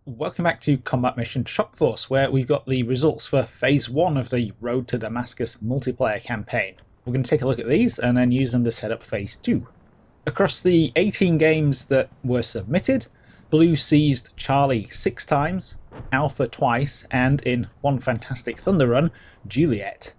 Welcome back to Combat Mission Shock Force, where we've got the results for Phase 1 of the Road to Damascus multiplayer campaign. We're going to take a look at these and then use them to set up Phase 2. Across the 18 games that were submitted, Blue seized Charlie 6 times, Alpha twice, and in one fantastic Thunder run, Juliet.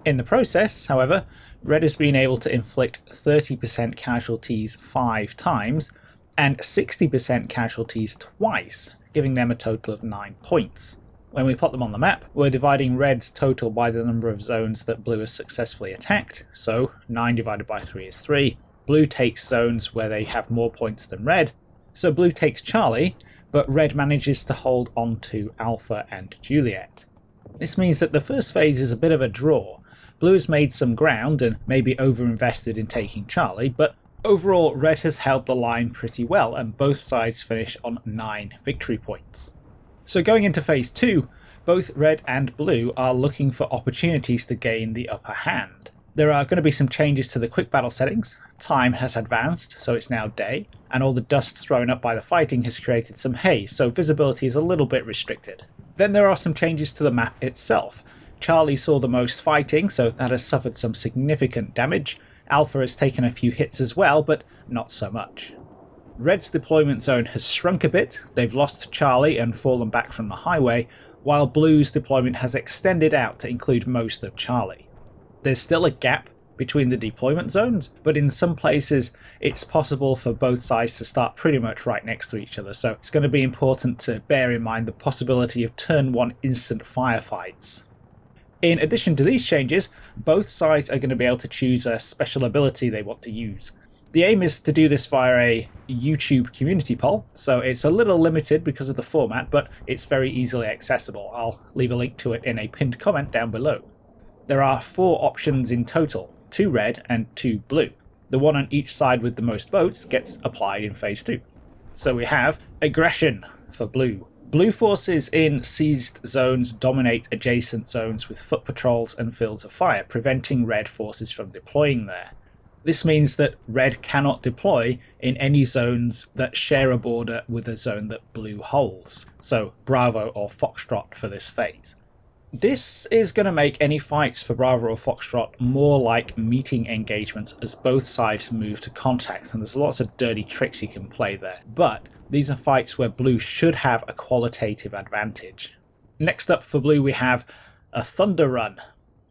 In the process, however, Red has been able to inflict 30% casualties 5 times, and 60% casualties twice, giving them a total of 9 points. When we plot them on the map, we're dividing Red's total by the number of zones that Blue has successfully attacked, so 9 divided by 3 is 3. Blue takes zones where they have more points than Red, so Blue takes Charlie, but Red manages to hold on to Alpha and Juliet. This means that the first phase is a bit of a draw. Blue has made some ground and maybe overinvested in taking Charlie, but overall, Red has held the line pretty well, and both sides finish on 9 victory points. So going into Phase 2, both Red and Blue are looking for opportunities to gain the upper hand. There are going to be some changes to the quick battle settings. Time has advanced, so it's now day, and all the dust thrown up by the fighting has created some haze, so visibility is a little bit restricted. Then there are some changes to the map itself. Charlie saw the most fighting, so that has suffered some significant damage. Alpha has taken a few hits as well, but not so much. Red's deployment zone has shrunk a bit, they've lost Charlie and fallen back from the highway, while Blue's deployment has extended out to include most of Charlie. There's still a gap between the deployment zones, but in some places it's possible for both sides to start pretty much right next to each other, so it's going to be important to bear in mind the possibility of turn 1 instant firefights. In addition to these changes, both sides are going to be able to choose a special ability they want to use. The aim is to do this via a YouTube community poll, so it's a little limited because of the format, but it's very easily accessible. I'll leave a link to it in a pinned comment down below. There are 4 options in total, 2 red and 2 blue. The one on each side with the most votes gets applied in Phase 2. So we have Aggression for Blue. Blue forces in seized zones dominate adjacent zones with foot patrols and fields of fire, preventing Red forces from deploying there. This means that Red cannot deploy in any zones that share a border with a zone that Blue holds, so Bravo or Foxtrot for this phase. This is going to make any fights for Bravo or Foxtrot more like meeting engagements as both sides move to contact, and there's lots of dirty tricks you can play there, but these are fights where Blue should have a qualitative advantage. Next up for Blue we have a Thunder Run.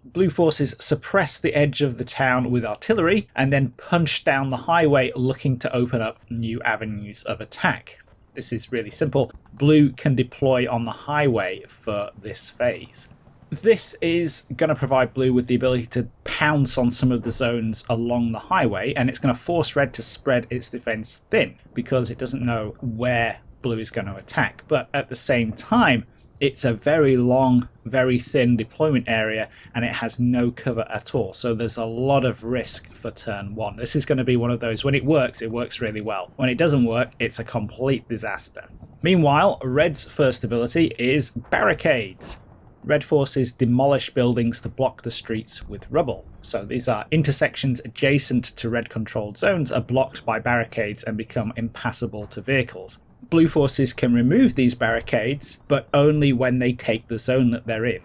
Blue forces suppress the edge of the town with artillery and then punch down the highway looking to open up new avenues of attack. This is really simple. Blue can deploy on the highway for this phase. This is going to provide Blue with the ability to pounce on some of the zones along the highway, and it's going to force Red to spread its defense thin because it doesn't know where Blue is going to attack. But at the same time, it's a very long, very thin deployment area, and it has no cover at all. So there's a lot of risk for turn 1. This is going to be one of those, when it works really well. When it doesn't work, it's a complete disaster. Meanwhile, Red's first ability is Barricades. Red forces demolish buildings to block the streets with rubble. So these are intersections adjacent to Red-controlled zones are blocked by barricades and become impassable to vehicles. Blue forces can remove these barricades, but only when they take the zone that they're in.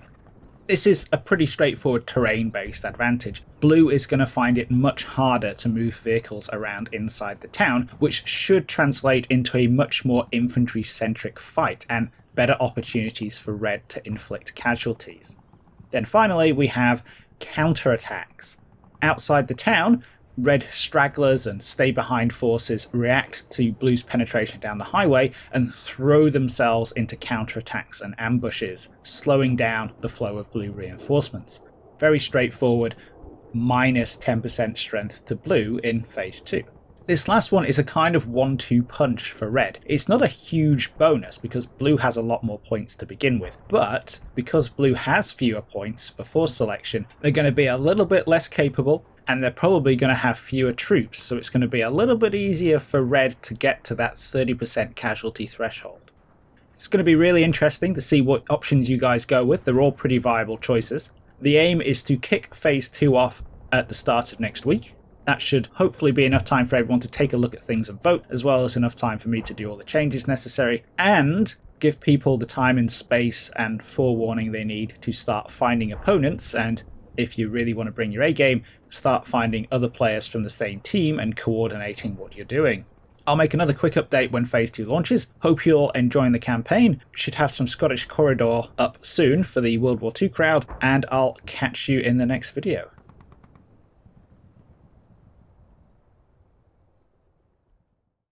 This is a pretty straightforward terrain-based advantage. Blue is going to find it much harder to move vehicles around inside the town, which should translate into a much more infantry-centric fight and better opportunities for Red to inflict casualties. Then finally we have counterattacks. Outside the town, Red stragglers and stay-behind forces react to Blue's penetration down the highway and throw themselves into counterattacks and ambushes, slowing down the flow of Blue reinforcements. Very straightforward, minus 10% strength to Blue in Phase 2. This last one is a kind of 1-2 punch for Red. It's not a huge bonus because Blue has a lot more points to begin with, but because Blue has fewer points for force selection, they're going to be a little bit less capable, and they're probably going to have fewer troops, so it's going to be a little bit easier for Red to get to that 30% casualty threshold. It's going to be really interesting to see what options you guys go with. They're all pretty viable choices. The aim is to kick Phase 2 off at the start of next week. That should hopefully be enough time for everyone to take a look at things and vote, as well as enough time for me to do all the changes necessary. And give people the time and space and forewarning they need to start finding opponents, and if you really want to bring your A game, start finding other players from the same team and coordinating what you're doing. I'll make another quick update when Phase 2 launches. Hope you're enjoying the campaign. We should have some Scottish Corridor up soon for the World War II crowd, and I'll catch you in the next video.